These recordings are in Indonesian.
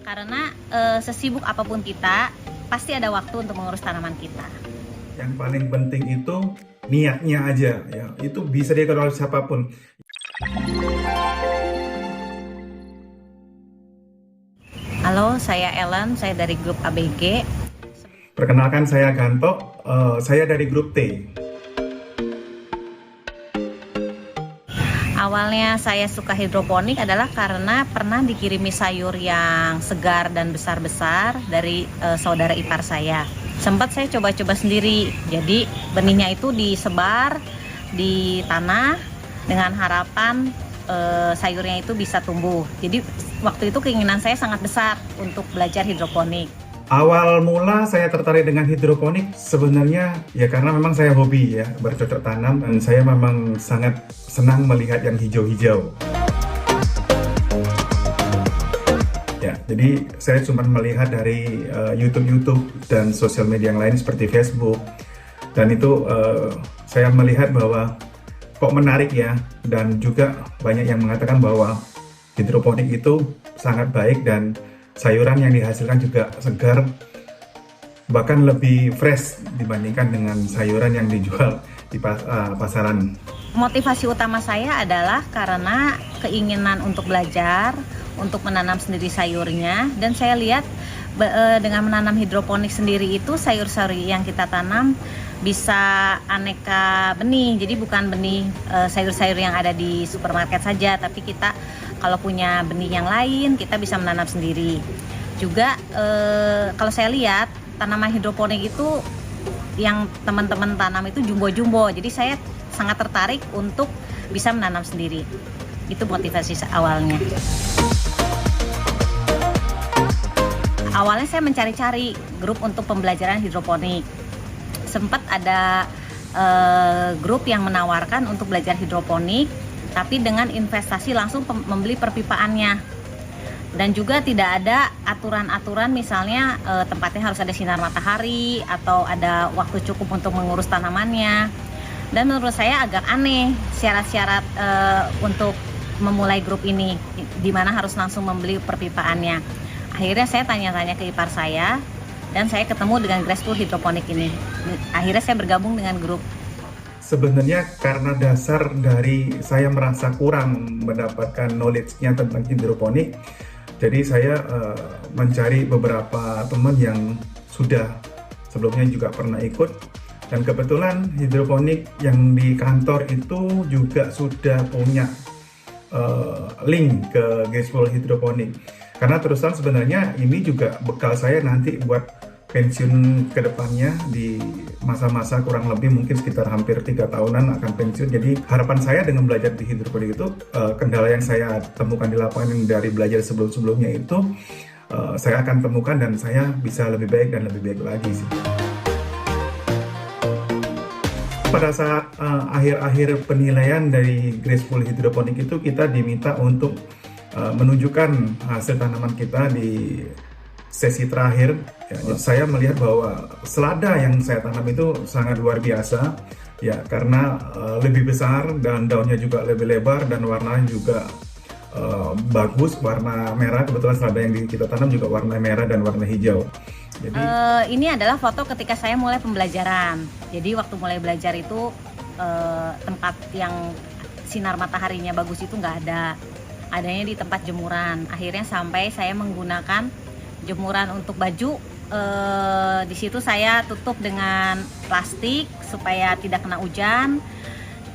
Karena sesibuk apapun kita, pasti ada waktu untuk mengurus tanaman kita. Yang paling penting itu niatnya aja ya. Itu bisa dilakukan oleh siapapun. Halo, saya Ellen, saya dari grup ABG. Perkenalkan saya Ganto, saya dari grup T. Awalnya saya suka hidroponik adalah karena pernah dikirimi sayur yang segar dan besar-besar dari saudara ipar saya. Sempat saya coba-coba sendiri, jadi benihnya itu disebar di tanah dengan harapan sayurnya itu bisa tumbuh. Jadi waktu itu keinginan saya sangat besar untuk belajar hidroponik. Awal mula saya tertarik dengan hidroponik sebenarnya ya karena memang saya hobi ya bercocok tanam dan saya memang sangat senang melihat yang hijau-hijau. Ya, jadi saya cuma melihat dari YouTube dan sosial media yang lain seperti Facebook dan itu saya melihat bahwa kok menarik ya, dan juga banyak yang mengatakan bahwa hidroponik itu sangat baik dan sayuran yang dihasilkan juga segar, bahkan lebih fresh dibandingkan dengan sayuran yang dijual di pasaran. Motivasi utama saya adalah karena keinginan untuk belajar, untuk menanam sendiri sayurnya, dan saya lihat dengan menanam hidroponik sendiri itu sayur-sayur yang kita tanam bisa aneka benih. Jadi bukan benih sayur-sayur yang ada di supermarket saja, tapi kita kalau punya benih yang lain kita bisa menanam sendiri. Juga kalau saya lihat tanaman hidroponik itu yang teman-teman tanam itu jumbo-jumbo. Jadi saya sangat tertarik untuk bisa menanam sendiri. Itu motivasi awalnya. Awalnya saya mencari-cari grup untuk pembelajaran hidroponik. Sempat ada grup yang menawarkan untuk belajar hidroponik, tapi dengan investasi langsung membeli perpipaannya. Dan juga tidak ada aturan-aturan misalnya tempatnya harus ada sinar matahari atau ada waktu cukup untuk mengurus tanamannya. Dan menurut saya agak aneh syarat-syarat untuk memulai grup ini, di mana harus langsung membeli perpipaannya. Akhirnya saya tanya-tanya ke ipar saya, dan saya ketemu dengan Graceful Hydroponic ini. Akhirnya saya bergabung dengan grup. Sebenarnya karena dasar dari saya merasa kurang mendapatkan knowledge-nya tentang hidroponik, jadi saya mencari beberapa teman yang sudah sebelumnya juga pernah ikut, dan kebetulan hidroponik yang di kantor itu juga sudah punya link ke Graceful Hydroponic. Karena terus terang sebenarnya ini juga bekal saya nanti buat pensiun ke depannya di masa-masa kurang lebih mungkin sekitar hampir 3 tahunan akan pensiun. Jadi harapan saya dengan belajar di hidroponik itu, kendala yang saya temukan di lapangan yang dari belajar sebelum-sebelumnya itu saya akan temukan dan saya bisa lebih baik dan lebih baik lagi sih. Pada saat akhir-akhir penilaian dari Graceful Hydroponic itu kita diminta untuk menunjukkan hasil tanaman kita di sesi terakhir. Ya, saya melihat bahwa selada yang saya tanam itu sangat luar biasa ya, karena lebih besar dan daunnya juga lebih lebar dan warnanya juga bagus, warna merah. Kebetulan selada yang kita tanam juga warna merah dan warna hijau. Jadi ini adalah foto ketika saya mulai pembelajaran. Jadi waktu mulai belajar itu tempat yang sinar mataharinya bagus itu nggak ada, adanya di tempat jemuran. Akhirnya sampai saya menggunakan jemuran untuk baju. Di situ saya tutup dengan plastik supaya tidak kena hujan.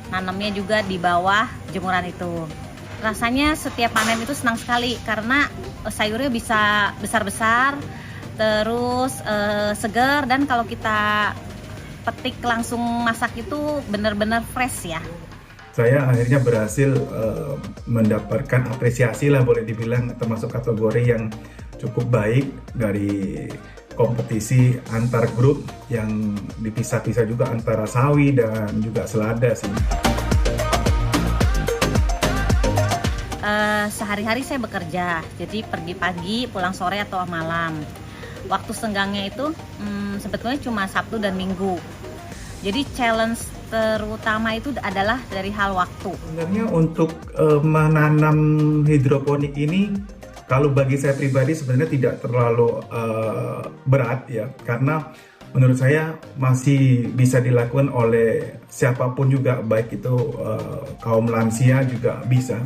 Nanamnya juga di bawah jemuran itu. Rasanya setiap panen itu senang sekali karena sayurnya bisa besar-besar, terus segar, dan kalau kita petik langsung masak itu benar-benar fresh ya. Saya akhirnya berhasil mendapatkan apresiasi lah, boleh dibilang termasuk kategori yang cukup baik dari kompetisi antar grup yang dipisah-pisah juga antara sawi dan juga selada sih. Sehari-hari saya bekerja, jadi pergi pagi, pulang sore atau malam. Waktu senggangnya itu sebetulnya cuma Sabtu dan Minggu. Jadi challenge terutama itu adalah dari hal waktu. Sebenarnya untuk menanam hidroponik ini Kalau bagi saya pribadi sebenarnya tidak terlalu berat ya, karena menurut saya masih bisa dilakukan oleh siapapun juga, baik itu kaum lansia juga bisa.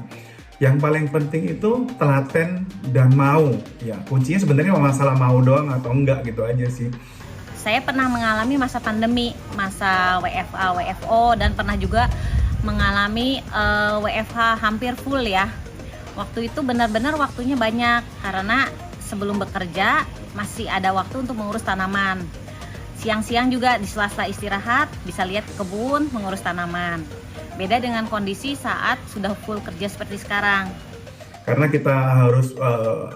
Yang paling penting itu telaten dan mau ya, kuncinya sebenarnya masalah mau doang atau enggak gitu aja sih. Saya pernah mengalami masa pandemi, masa WFA, WFO, dan pernah juga mengalami WFH hampir full ya. Waktu itu benar-benar waktunya banyak, karena sebelum bekerja masih ada waktu untuk mengurus tanaman. Siang-siang juga di sela-sela istirahat bisa lihat kebun, mengurus tanaman. Beda dengan kondisi saat sudah full kerja seperti sekarang. Karena kita harus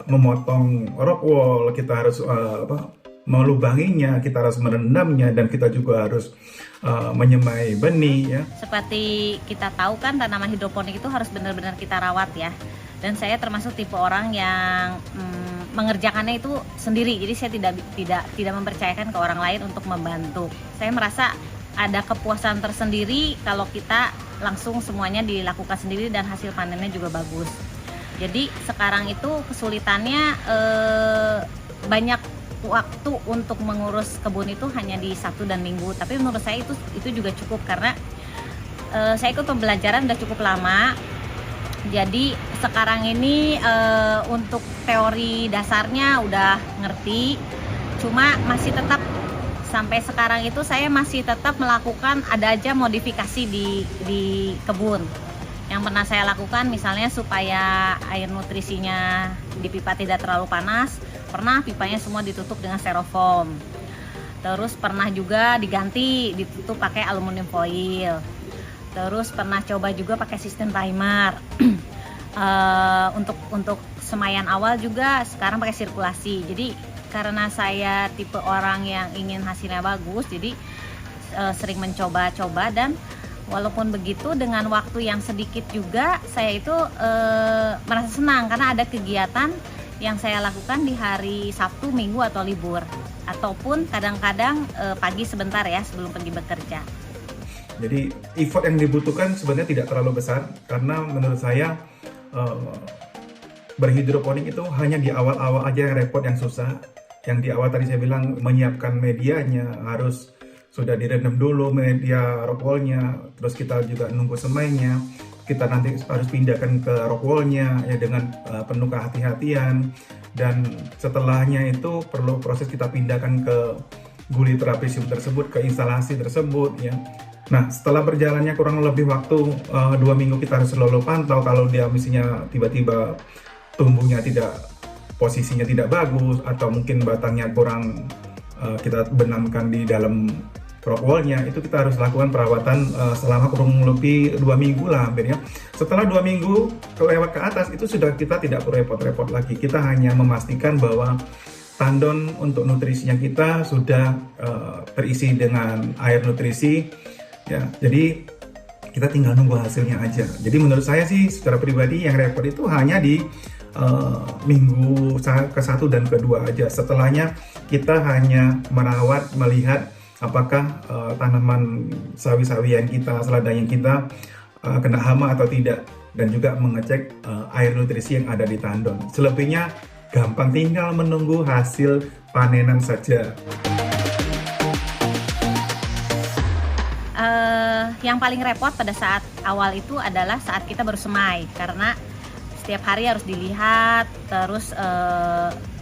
memotong rock wall, kita harus melubanginya, kita harus merendamnya, dan kita juga harus menyemai benih ya. Seperti kita tahu kan, tanaman hidroponik itu harus benar-benar kita rawat ya. Dan saya termasuk tipe orang yang mengerjakannya itu sendiri. Jadi saya tidak mempercayakan ke orang lain untuk membantu. Saya merasa ada kepuasan tersendiri kalau kita langsung semuanya dilakukan sendiri dan hasil panennya juga bagus. Jadi sekarang itu kesulitannya banyak waktu untuk mengurus kebun itu hanya di Sabtu dan Minggu. Tapi menurut saya itu juga cukup, karena saya ikut pembelajaran udah cukup lama. Jadi sekarang ini untuk teori dasarnya udah ngerti, cuma masih tetap sampai sekarang itu saya masih tetap melakukan ada aja modifikasi di kebun. Yang pernah saya lakukan misalnya supaya air nutrisinya di pipa tidak terlalu panas, pernah pipanya semua ditutup dengan styrofoam. Terus pernah juga diganti, ditutup pakai aluminium foil. Terus pernah coba juga pakai sistem timer. Untuk semaian awal juga sekarang pakai sirkulasi. Jadi karena saya tipe orang yang ingin hasilnya bagus, jadi sering mencoba-coba, dan walaupun begitu dengan waktu yang sedikit juga saya itu merasa senang karena ada kegiatan yang saya lakukan di hari Sabtu, Minggu atau libur, ataupun kadang-kadang pagi sebentar ya sebelum pergi bekerja. Jadi effort yang dibutuhkan sebenarnya tidak terlalu besar, karena menurut saya berhidroponik itu hanya di awal-awal aja yang repot, yang susah. Yang di awal tadi saya bilang menyiapkan medianya, harus sudah direndam dulu media rock wall-nya, terus kita juga nunggu semainya, kita nanti harus pindahkan ke rock wall-nya ya dengan penuh kehati-hatian, dan setelahnya itu perlu proses kita pindahkan ke guli trapesium tersebut, ke instalasi tersebut ya. Nah, setelah berjalannya kurang lebih waktu 2 minggu, kita harus selalu pantau kalau dia misalnya tiba-tiba tumbuhnya posisinya tidak bagus, atau mungkin batangnya kurang kita benamkan di dalam rock wall-nya, itu kita harus lakukan perawatan selama kurang lebih 2 minggu lah hampir ya. Setelah 2 minggu kelewat ke atas, itu sudah kita tidak perlu repot-repot lagi. Kita hanya memastikan bahwa tandon untuk nutrisinya kita sudah terisi dengan air nutrisi ya. Jadi kita tinggal nunggu hasilnya aja. Jadi menurut saya sih secara pribadi yang repot itu hanya di minggu ke-1 dan ke-2 aja. Setelahnya kita hanya merawat, melihat apakah tanaman sawi-sawian kita, seladanya kita kena hama atau tidak, dan juga mengecek air nutrisi yang ada di tandon. Selebihnya gampang, tinggal menunggu hasil panenan saja. Yang paling repot pada saat awal itu adalah saat kita baru semai, karena setiap hari harus dilihat, terus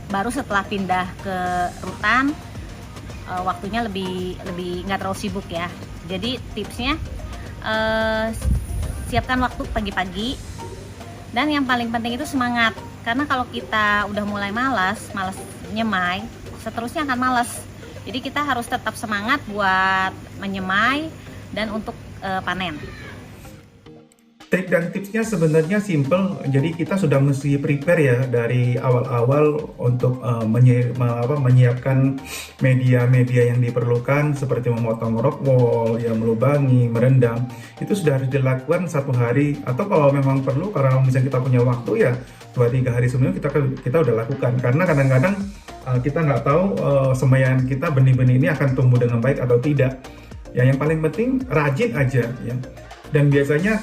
baru setelah pindah ke rutan waktunya lebih nggak terlalu sibuk ya. Jadi tipsnya siapkan waktu pagi-pagi, dan yang paling penting itu semangat, karena kalau kita udah mulai malas nyemai, seterusnya akan malas. Jadi kita harus tetap semangat buat menyemai dan untuk panen. Trik dan tipsnya sebenarnya simple, jadi kita sudah mesti prepare ya dari awal-awal untuk menyiapkan media-media yang diperlukan, seperti memotong rock wall, ya melubangi, merendam. Itu sudah harus dilakukan 1 hari, atau kalau memang perlu, kalau misalnya kita punya waktu ya 2-3 hari sebelumnya kita udah lakukan, karena kadang-kadang kita nggak tahu semaian kita, benih-benih ini akan tumbuh dengan baik atau tidak. Ya, yang paling penting rajin aja ya. Dan biasanya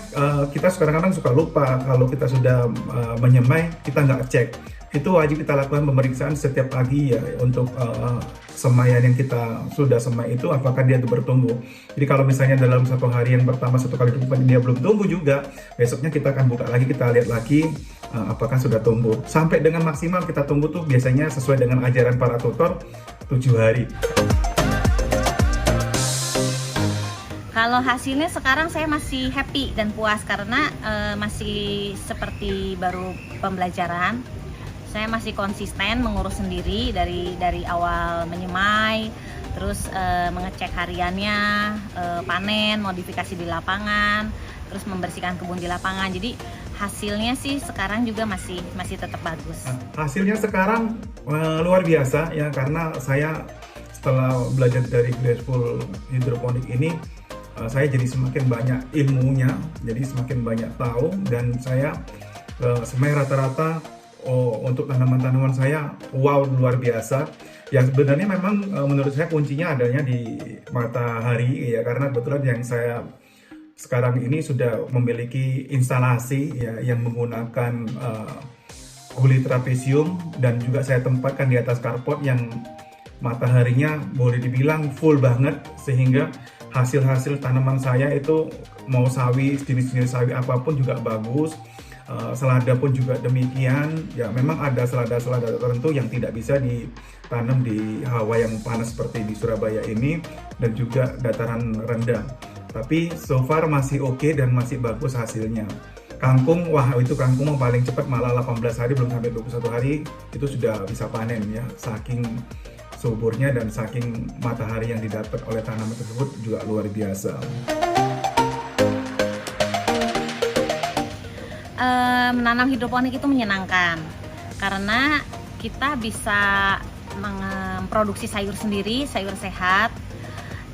kita kadang-kadang suka lupa kalau kita sudah menyemai, kita nggak cek. itu wajib kita lakukan pemeriksaan setiap pagi ya untuk semaian yang kita sudah semai itu apakah dia itu bertumbuh. Jadi kalau misalnya dalam satu hari yang pertama satu kali dia belum tumbuh juga, besoknya kita akan buka lagi, kita lihat lagi apakah sudah tumbuh. Sampai dengan maksimal kita tunggu tuh biasanya sesuai dengan ajaran para tutor 7 hari. Kalau hasilnya sekarang saya masih happy dan puas karena masih seperti baru pembelajaran. Saya masih konsisten mengurus sendiri dari awal menyemai, terus mengecek hariannya, panen, modifikasi di lapangan, terus membersihkan kebun di lapangan. Jadi hasilnya sih sekarang juga masih tetap bagus. Hasilnya sekarang luar biasa ya, karena saya setelah belajar dari Graceful Hidroponik ini saya jadi semakin banyak ilmunya, jadi semakin banyak tahu, dan saya semai rata-rata untuk tanaman-tanaman saya wow luar biasa. Yang sebenarnya memang menurut saya kuncinya adanya di matahari ya, karena kebetulan yang saya sekarang ini sudah memiliki instalasi ya yang menggunakan kulit trapesium, dan juga saya tempatkan di atas carport yang mataharinya boleh dibilang full banget, sehingga hasil-hasil tanaman saya itu mau sawi, jenis-jenis sawi apapun juga bagus. Selada pun juga demikian ya. Memang ada selada-selada tertentu yang tidak bisa ditanam di hawa yang panas seperti di Surabaya ini dan juga dataran rendah, tapi so far masih oke dan masih bagus hasilnya. Kangkung, wah itu kangkung paling cepat malah 18 hari, belum sampai 21 hari itu sudah bisa panen ya, saking suburnya dan saking matahari yang didapat oleh tanaman tersebut juga luar biasa. Menanam hidroponik itu menyenangkan karena kita bisa memproduksi sayur sendiri, sayur sehat,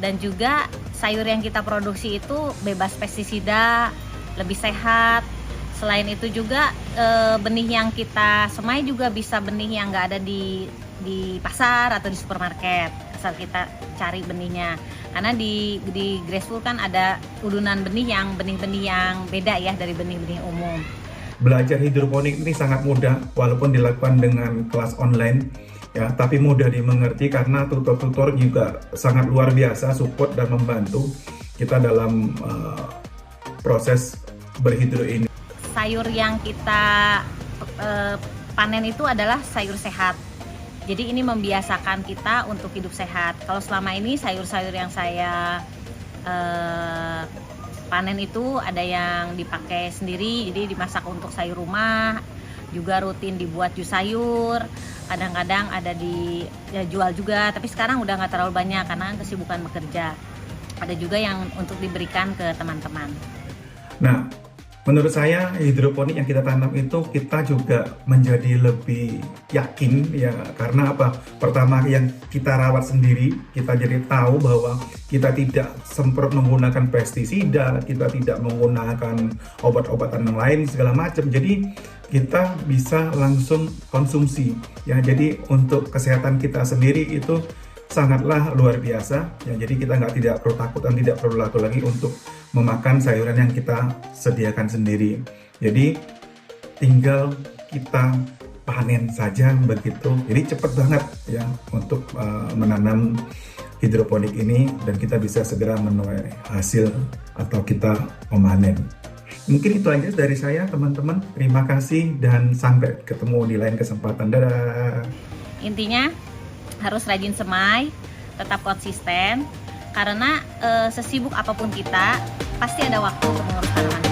dan juga sayur yang kita produksi itu bebas pestisida, lebih sehat. Selain itu juga benih yang kita semai juga bisa benih yang nggak ada di pasar atau di supermarket, asal kita cari benihnya. Karena di Graceful kan ada udunan benih-benih yang beda ya dari benih-benih umum. Belajar hidroponik ini sangat mudah walaupun dilakukan dengan kelas online ya, tapi mudah dimengerti karena tutor-tutor juga sangat luar biasa support dan membantu kita dalam proses berhidro ini. Sayur yang kita panen itu adalah sayur sehat. Jadi ini membiasakan kita untuk hidup sehat. Kalau selama ini sayur-sayur yang saya panen itu ada yang dipakai sendiri, jadi dimasak untuk sayur rumah, juga rutin dibuat jus sayur, kadang-kadang ada jual juga, tapi sekarang udah nggak terlalu banyak karena kesibukan bekerja. Ada juga yang untuk diberikan ke teman-teman. Nah, menurut saya hidroponik yang kita tanam itu kita juga menjadi lebih yakin ya, karena apa? Pertama yang kita rawat sendiri, kita jadi tahu bahwa kita tidak semprot menggunakan pestisida, kita tidak menggunakan obat-obatan yang lain segala macam. Jadi kita bisa langsung konsumsi ya. Jadi untuk kesehatan kita sendiri itu sangatlah luar biasa ya. Jadi kita tidak perlu takut dan tidak perlu ragu lagi untuk memakan sayuran yang kita sediakan sendiri. Jadi tinggal kita panen saja begitu. Jadi cepat banget ya untuk menanam hidroponik ini, dan kita bisa segera menuai hasil atau kita memanen. Mungkin itu aja dari saya teman-teman. Terima kasih dan sampai ketemu di lain kesempatan. Dadah. Intinya harus rajin semai, tetap konsisten, karena sesibuk apapun kita pasti ada waktu untuk mengurus tanaman.